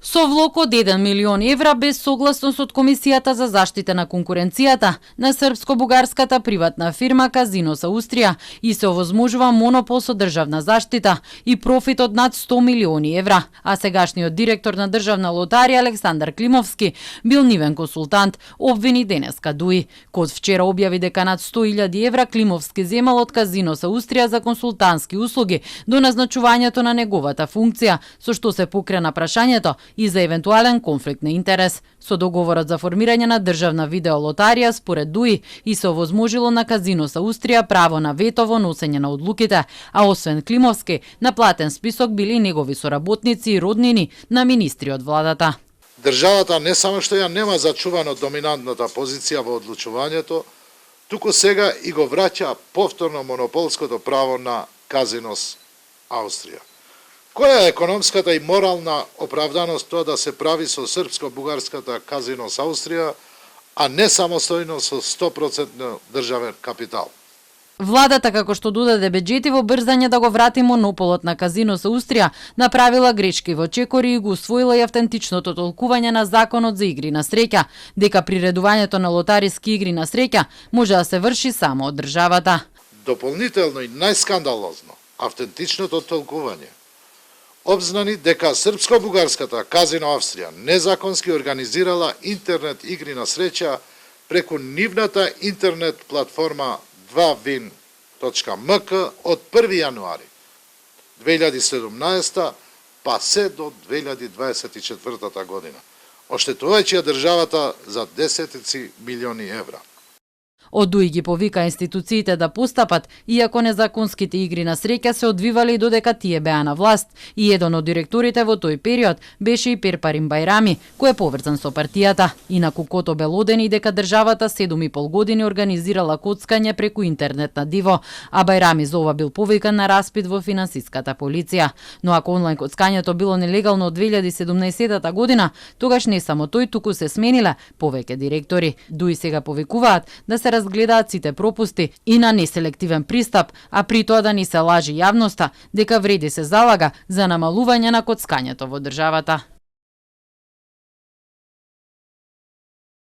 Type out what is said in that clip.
Со влог од 1 милион евра без согласност од Комисијата за заштита на конкуренцијата на српско-бугарската приватна фирма Казинос Аустрија и се овозможува монопол со државна заштита и профит од над 100 милиони евра, а сегашниот директор на државна лотарија Александар Климовски бил нивен консултант, обвини денеска ДУИ. Код вчера објави дека над 100.000 евра Климовски земал од Казинос Аустрија за консултантски услуги до назначувањето на неговата функција, со што се покрена прашањето и за евентуален конфликт на интерес. Со договорот за формирање на државна видеолотарија според ДУИ и се овозможило на Казинос Аустрија право на вето во носење на одлуките, а освен Климовски, на платен список били и негови соработници и роднини на министри од владата. Државата не само што ја нема зачувано доминантната позиција во одлучувањето, туку сега и го враќа повторно монополското право на Казинос Аустрија. Која е економската и морална оправданост тоа да се прави со српско-бугарската Казинос Аустрија, а не самостојно со 100% државен капитал? Владата, како што додаде беџети во брзање да го врати монополот на Казинос Аустрија, направила грешки во чекори и го усвоила и автентичното толкување на законот за игри на среќа, дека приредувањето на лотариски игри на среќа може да се врши само од државата. Дополнително и најскандалозно, автентичното толкување обзнани дека српско-бугарската Казино Австрија незаконски организирала интернет игри на среќа преку нивната интернет платформа 2win.mk од 1 јануари 2017 па се до 2024 година, оштетувајќи ја државата за десетици милиони евра. Од ДУИ ги повика институциите да постапат, иако незаконските игри на среќа се одвивали додека тие беа на власт, и еден од директорите во тој период беше и Перпарим Бајрами, кој е поврзан со партијата. Инаку Кото белодени дека државата 7,5 години организирала коцкање преку интернетна диво, а Бајрами за ова бил повикан на распит во финансиската полиција. Но ако онлайн коцкањето било нелегално од 2017 година, тогаш не само тој, туку се смениле повеќе директори. ДУИ сега повикуваат да се разгледаат сите пропусти и на неселективен пристап, а при тоа да ни се лажи јавноста дека вреди се залага за намалување на коцкањето во државата.